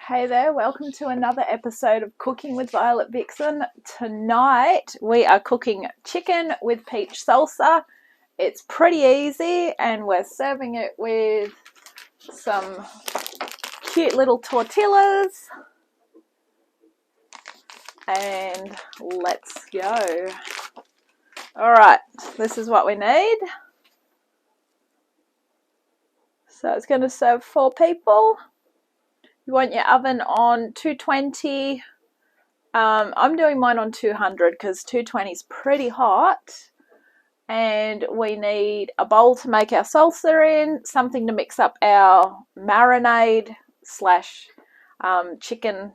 Hey there, welcome to another episode of Cooking with Violet Vixen. Tonight we are cooking chicken with peach salsa. It's pretty easy and we're serving it with some cute little tortillas. And let's go. Alright, this is what we need. So it's going to serve 4 people. You want your oven on 220. I'm doing mine on 200 because 220 is pretty hot. And we need a bowl to make our salsa in, something to mix up our marinade slash chicken,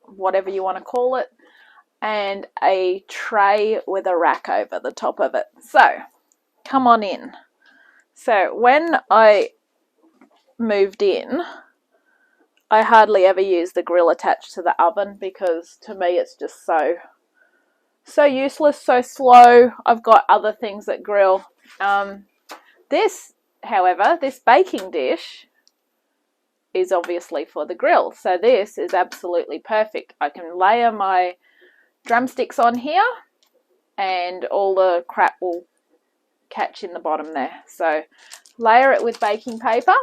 whatever you want to call it, and a tray with a rack over the top of it. So, come on in. So, when I moved in, I hardly ever use the grill attached to the oven because to me it's just so useless, so slow. I've got other things that grill. This, however, this baking dish is obviously for the grill. So this is absolutely perfect. I can layer my drumsticks on here and all the crap will catch in the bottom there. So layer it with baking paper.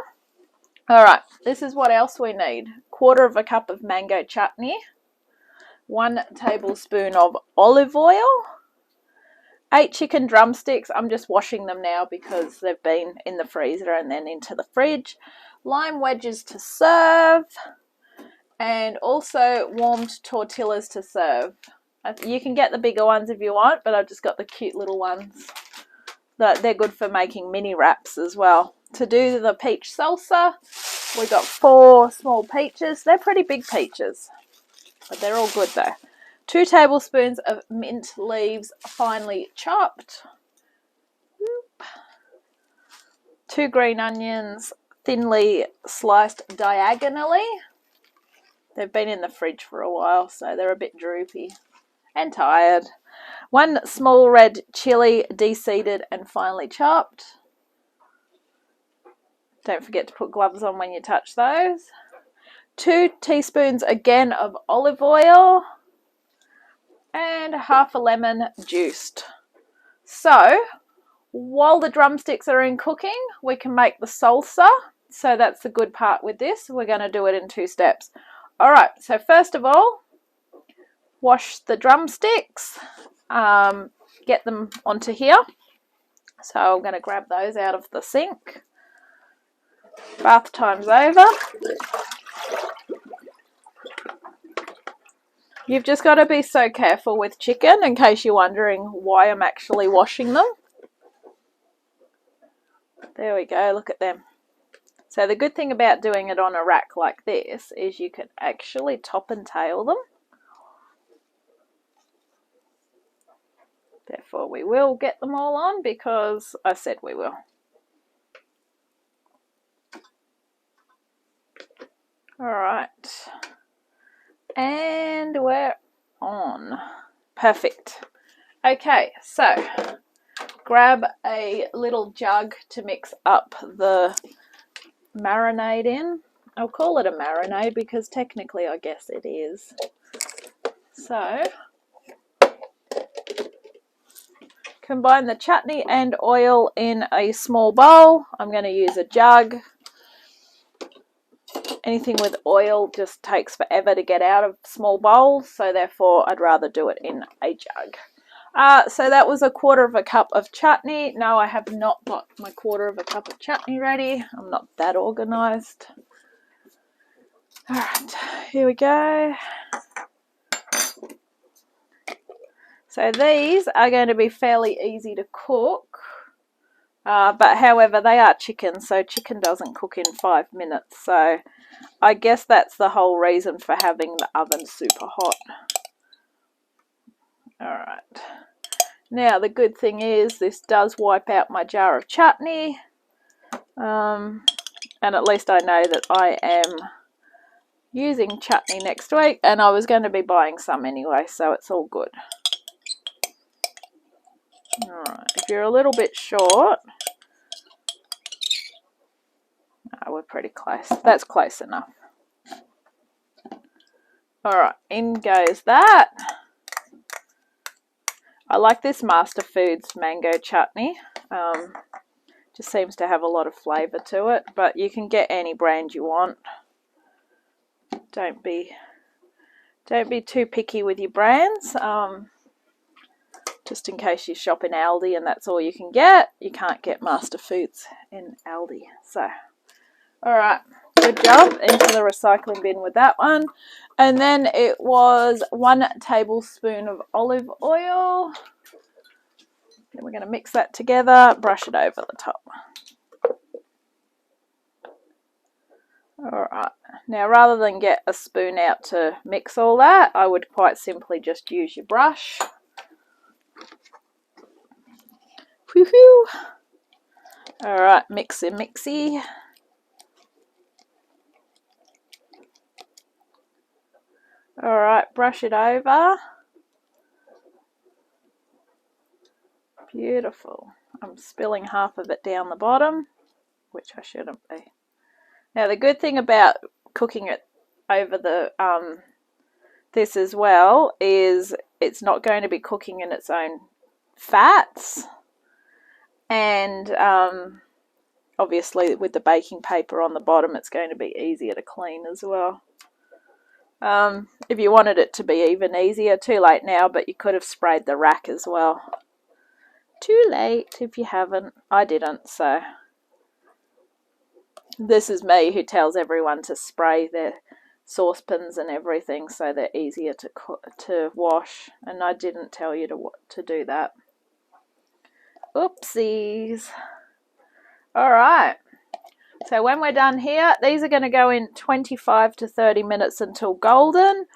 Alright, this is what else we need. 1/4 cup of mango chutney, 1 tablespoon of olive oil, 8 chicken drumsticks. I'm just washing them now because they've been in the freezer and then into the fridge. Lime wedges to serve, and also warmed tortillas to serve. You can get the bigger ones if you want, but I've just got the cute little ones. They're good for making mini wraps as well. To do the peach salsa, we got 4 small peaches. They're pretty big peaches, but they're all good though. 2 tablespoons of mint leaves, finely chopped. 2 green onions, thinly sliced diagonally. They've been in the fridge for a while, so they're a bit droopy and tired. 1 small red chili, de-seeded and finely chopped. Don't forget to put gloves on when you touch those. 2 teaspoons again of olive oil. And 1/2 a lemon juiced. So, while the drumsticks are in cooking, we can make the salsa. So that's the good part with this. We're going to do it in 2 steps. Alright, so first of all, wash the drumsticks. Get them onto here. So I'm going to grab those out of the sink. Bath time's over. You've just got to be so careful with chicken in case you're wondering why I'm actually washing them. There we go, look at them. So the good thing about doing it on a rack like this is you can actually top and tail them. Therefore we will get them all on because I said we will. Alright. And we're on. Perfect. Okay, so grab a little jug to mix up the marinade in. I'll call it a marinade because technically I guess it is. So combine the chutney and oil in a small bowl. I'm going to use a jug. Anything with oil just takes forever to get out of small bowls, so therefore I'd rather do it in a jug. So that was 1/4 cup of chutney. No, I have not got my 1/4 cup of chutney ready. I'm not that organised. Alright, here we go. So these are going to be fairly easy to cook. But however, they are chicken, so chicken doesn't cook in 5 minutes. So I guess that's the whole reason for having the oven super hot. Alright. Now the good thing is this does wipe out my jar of chutney. And at least I know that I am using chutney next week. And I was going to be buying some anyway, so it's all good. Alright, if you're a little bit short, we're pretty close. That's close enough. Alright, in goes that. I like this Master Foods mango chutney. Just seems to have a lot of flavour to it, but you can get any brand you want. Don't be too picky with your brands. Just in case you shop in Aldi and that's all you can get, you can't get Master Foods in Aldi. So, alright, good job. Into the recycling bin with that one. And then it was 1 tablespoon of olive oil. Then we're going to mix that together, brush it over the top. Alright, now rather than get a spoon out to mix all that, I would quite simply just use your brush. Woohoo! Alright, mixy mixy. Alright, brush it over. Beautiful. I'm spilling half of it down the bottom, which I shouldn't be. Now the good thing about cooking it over the this as well is it's not going to be cooking in its own fats, and obviously with the baking paper on the bottom it's going to be easier to clean as well. If you wanted it to be even easier, too late now, but you could have sprayed the rack as well. Too late if you haven't. I didn't, so this is me who tells everyone to spray their saucepans and everything so they're easier to wash, and I didn't tell you to do that. Oopsies. Alright, so when we're done here, these are going to go in 25 to 30 minutes until golden.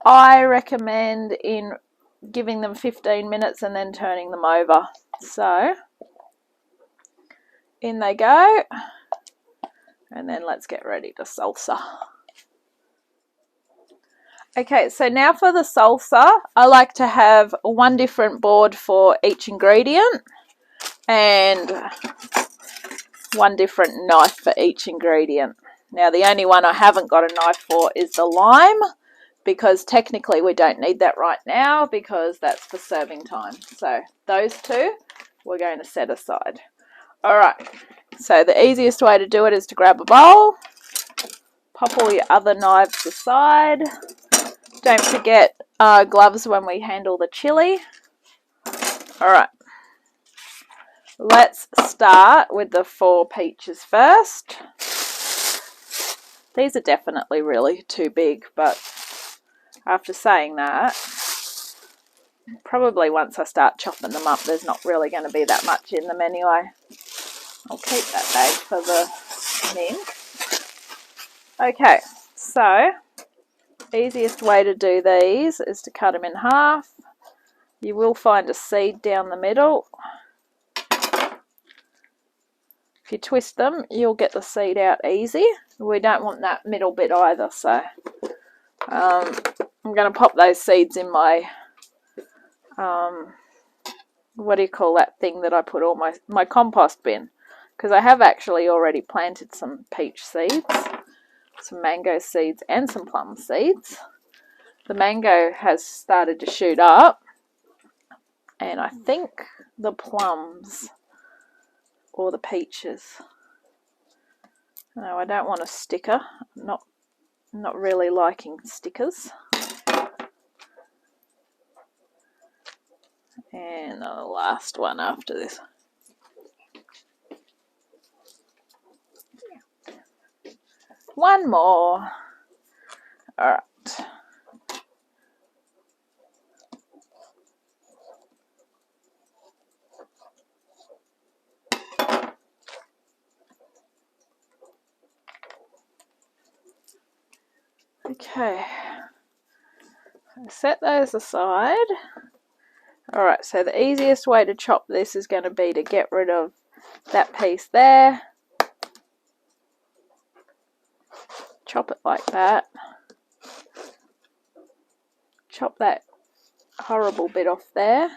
I recommend in giving them 15 minutes and then turning them over. So in they go, and then let's get ready to salsa. Okay, so now for the salsa, I like to have 1 different board for each ingredient and 1 different knife for each ingredient. Now the only one I haven't got a knife for is the lime, because technically we don't need that right now because that's for serving time. So those 2 we're going to set aside. Alright, so the easiest way to do it is to grab a bowl, pop all your other knives aside. Don't forget gloves when we handle the chili. Alright, let's start with the 4 peaches first. These are definitely really too big, but after saying that, probably once I start chopping them up, there's not really going to be that much in them anyway. I'll keep that bag for the mint. Okay, so easiest way to do these is to cut them in half. You will find a seed down the middle. If you twist them, you'll get the seed out easy. We don't want that middle bit either, so I'm going to pop those seeds in my what do you call that thing that I put all my compost bin, because I have actually already planted some peach seeds, some mango seeds and some plum seeds. The mango has started to shoot up, and I think the plums or the peaches. No, I don't want a sticker. I'm not really liking stickers. And the last one after this. One more. Alright. Okay. Set those aside. Alright, so the easiest way to chop this is going to be to get rid of that piece there. Chop it like that. Chop that horrible bit off there.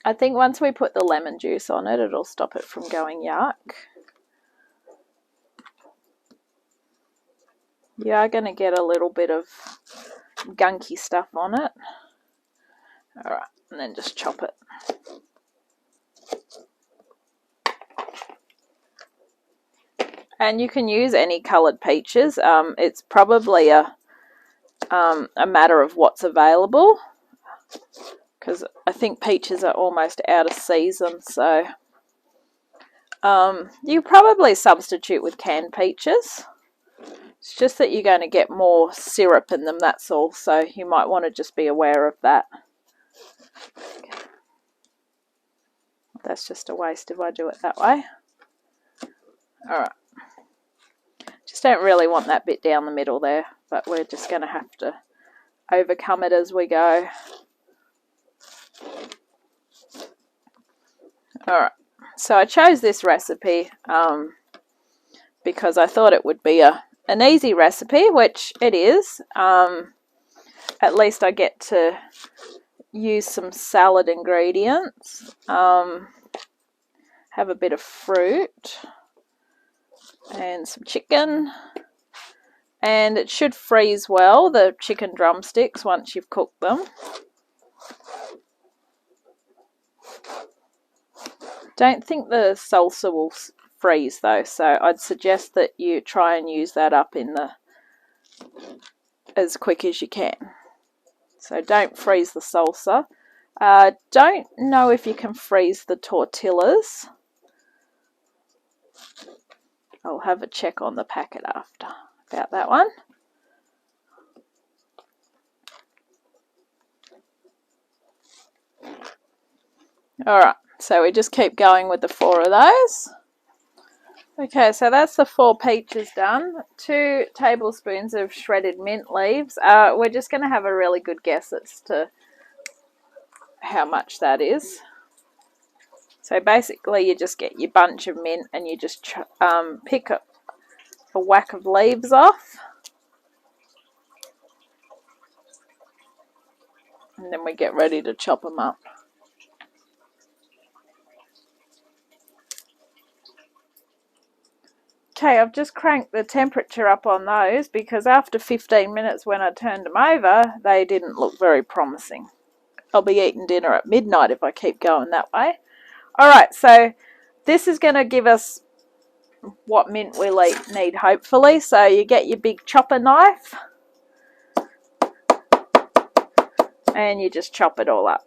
I think once we put the lemon juice on it, it'll stop it from going yuck. You are going to get a little bit of gunky stuff on it. Alright, and then just chop it. And you can use any coloured peaches. It's probably a matter of what's available, because I think peaches are almost out of season, so you probably substitute with canned peaches. It's just that you're going to get more syrup in them, that's all, so you might want to just be aware of that. That's just a waste if I do it that way. Alright. Just don't really want that bit down the middle there, but we're just going to have to overcome it as we go. Alright, so I chose this recipe because I thought it would be an easy recipe, which it is. At least I get to use some salad ingredients, have a bit of fruit and some chicken, and it should freeze well, the chicken drumsticks, once you've cooked them. Don't think the salsa will freeze though, so I'd suggest that you try and use that up in the as quick as you can. So don't freeze the salsa. Don't know if you can freeze the tortillas. I'll have a check on the packet after about that one. Alright, so we just keep going with the 4 of those. Okay, so that's the 4 peaches done. 2 tablespoons of shredded mint leaves. We're just going to have a really good guess as to how much that is. So basically you just get your bunch of mint and you just pick a whack of leaves off. And then we get ready to chop them up. Okay, I've just cranked the temperature up on those because after 15 minutes when I turned them over, they didn't look very promising. I'll be eating dinner at midnight if I keep going that way. Alright, so this is going to give us what mint we'll need, hopefully. So you get your big chopper knife and you just chop it all up.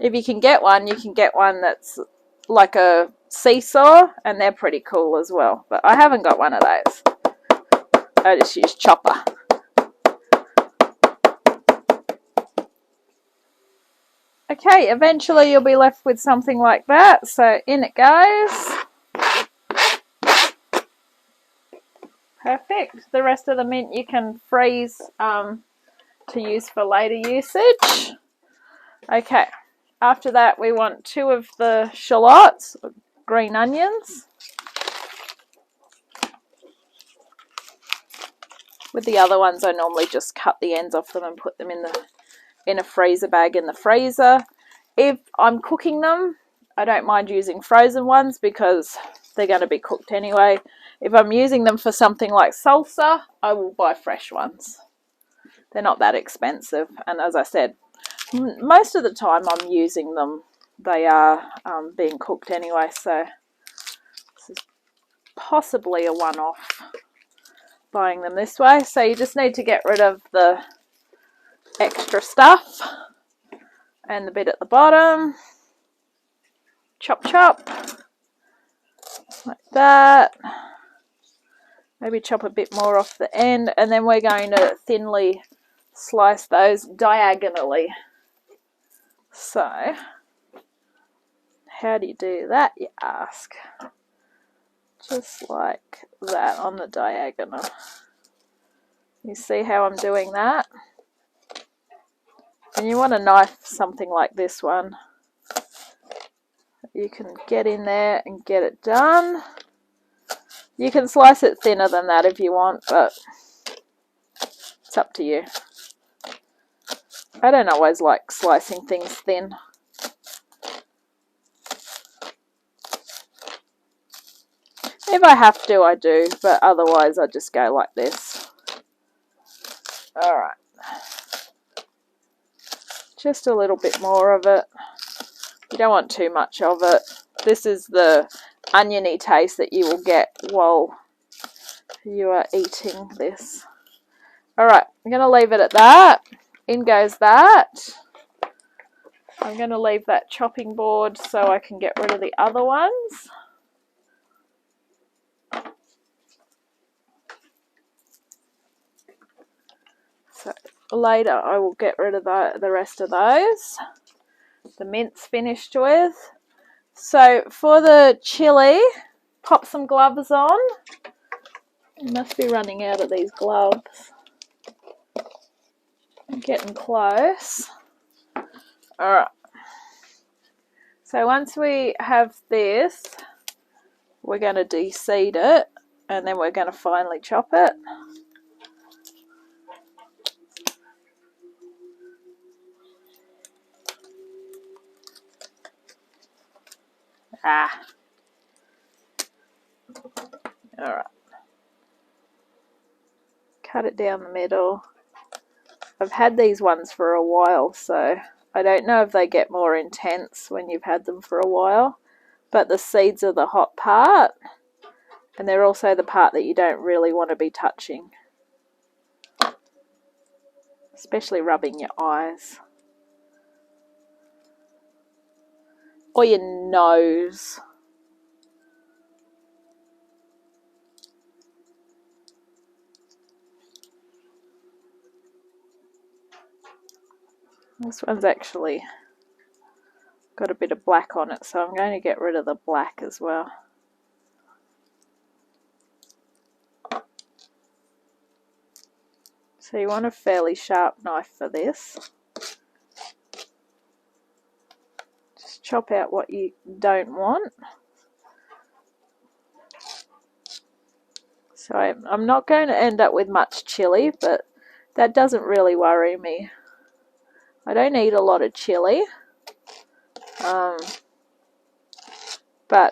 If you can get one, you can get one that's like a seesaw, and they're pretty cool as well. But I haven't got one of those. I just use chopper. Okay, eventually you'll be left with something like that. So in it goes. Perfect. The rest of the mint you can freeze to use for later usage. Okay. After that, we want 2 of the shallots, green onions. With the other ones, I normally just cut the ends off them and put them in a freezer bag in the freezer. If I'm cooking them, I don't mind using frozen ones because they're going to be cooked anyway. If I'm using them for something like salsa, I will buy fresh ones. They're not that expensive, and as I said, most of the time I'm using them, they are being cooked anyway, so this is possibly a one-off buying them this way. So you just need to get rid of the extra stuff and the bit at the bottom. Chop chop like that. Maybe chop a bit more off the end, and then we're going to thinly slice those diagonally. So, how do you do that, you ask? Just like that on the diagonal. You see how I'm doing that? And you want a knife something like this one. You can get in there and get it done. You can slice it thinner than that if you want, but it's up to you. I don't always like slicing things thin. If I have to, I do, but otherwise I just go like this. Alright. Just a little bit more of it. You don't want too much of it. This is the oniony taste that you will get while you are eating this. Alright, I'm going to leave it at that. In goes that. I'm going to leave that chopping board so I can get rid of the other ones. So later I will get rid of the rest of those. The mint's finished with. So for the chili, pop some gloves on. You must be running out of these gloves. I'm getting close. Alright. So once we have this, we're going to de-seed it and then we're going to finely chop it. Alright. Cut it down the middle. I've had these ones for a while, so I don't know if they get more intense when you've had them for a while, but the seeds are the hot part, and they're also the part that you don't really want to be touching, especially rubbing your eyes or your nose. This one's actually got a bit of black on it, so I'm going to get rid of the black as well. So you want a fairly sharp knife for this. Just chop out what you don't want. So I'm not going to end up with much chili, but that doesn't really worry me. I don't eat a lot of chili. But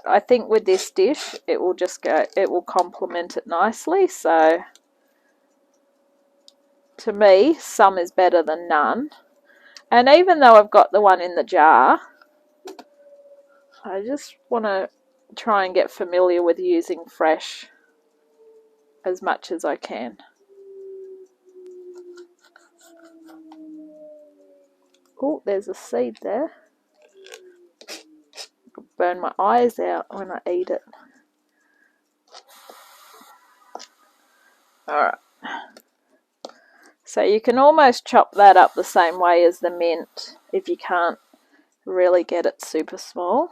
I think with this dish, it will complement it nicely. So to me, some is better than none. And even though I've got the one in the jar, I just want to try and get familiar with using fresh as much as I can. Oh, there's a seed there. I'll burn my eyes out when I eat it. Alright. So you can almost chop that up the same way as the mint if you can't really get it super small.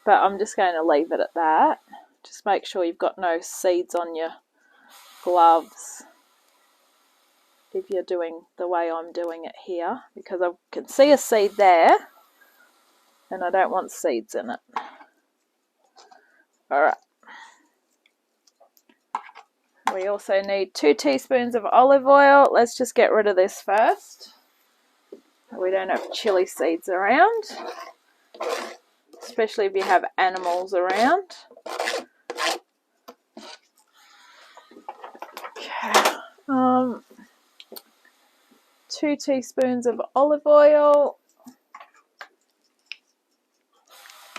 But I'm just going to leave it at that. Just make sure you've got no seeds on your gloves if you're doing the way I'm doing it here, because I can see a seed there and I don't want seeds in it. Alright. We also need 2 teaspoons of olive oil. Let's just get rid of this first. We don't have chili seeds around, especially if you have animals around. Okay. 2 teaspoons of olive oil.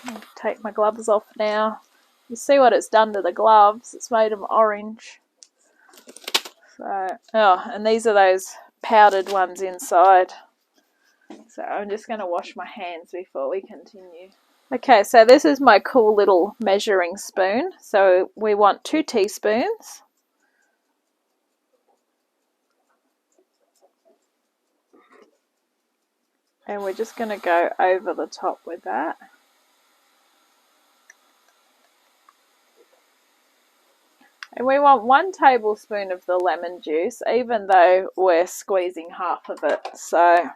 I'll take my gloves off now. You see what it's done to the gloves? It's made them orange. So, and these are those powdered ones inside. So I'm just going to wash my hands before we continue. Okay, so this is my cool little measuring spoon. So we want 2 teaspoons. And we're just going to go over the top with that. And we want 1 tablespoon of the lemon juice, even though we're squeezing half of it. So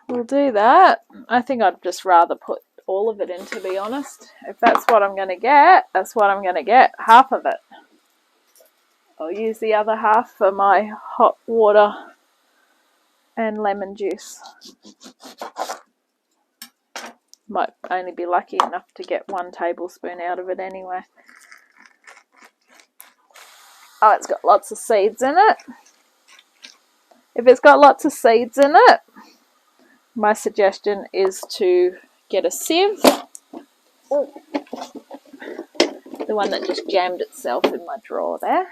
we'll do that. I think I'd just rather put all of it in, to be honest. If that's what I'm going to get, that's what I'm going to get. Half of it. I'll use the other half for my hot water and lemon juice. Might only be lucky enough to get 1 tablespoon out of it anyway. Oh, it's got lots of seeds in it. If it's got lots of seeds in it, my suggestion is to get a sieve. Ooh. The one that just jammed itself in my drawer there.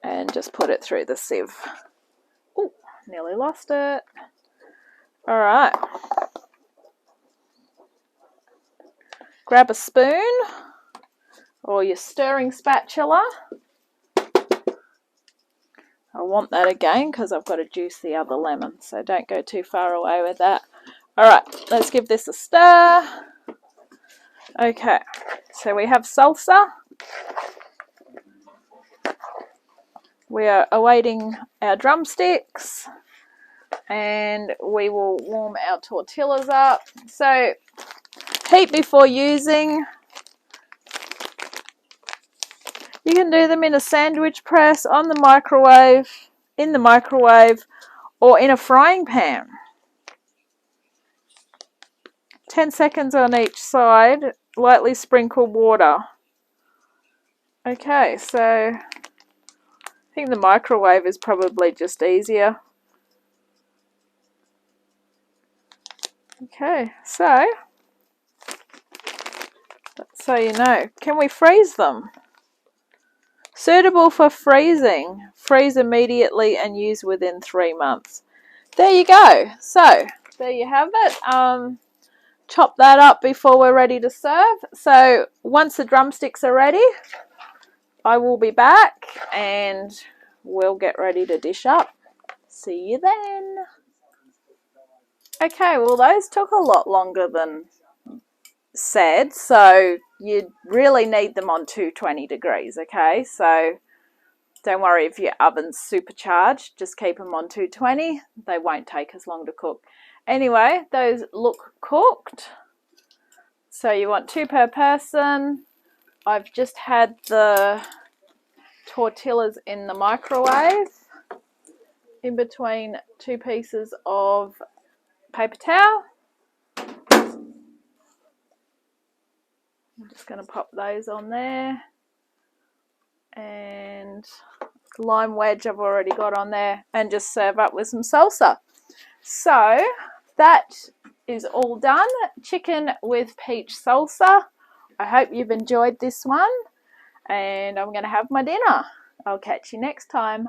And just put it through the sieve. Ooh, nearly lost it. Alright. Grab a spoon or your stirring spatula. I want that again because I've got to juice the other lemon, so don't go too far away with that. Alright, let's give this a stir. Okay, so we have salsa. We are awaiting our drumsticks, and we will warm our tortillas up. So heat before using. You can do them in a sandwich press, on the microwave, in the microwave, or in a frying pan. 10 seconds on each side, lightly sprinkle water. Okay, so I think the microwave is probably just easier. Okay, so you know, can we freeze them? Suitable for freezing. Freeze immediately and use within 3 months. There you go. So there you have it. Chop that up before we're ready to serve. So once the drumsticks are ready, I will be back and we'll get ready to dish up. See you then. Okay, well those took a lot longer than said, so you really need them on 220 degrees, okay? So don't worry if your oven's supercharged, just keep them on 220. They won't take as long to cook. Anyway, those look cooked. So you want 2 per person. I've just had the tortillas in the microwave in between 2 pieces of paper towel. I'm just going to pop those on there, and lime wedge I've already got on there, and just serve up with some salsa. So that is all done. Chicken with peach salsa. I hope you've enjoyed this one, and I'm going to have my dinner. I'll catch you next time.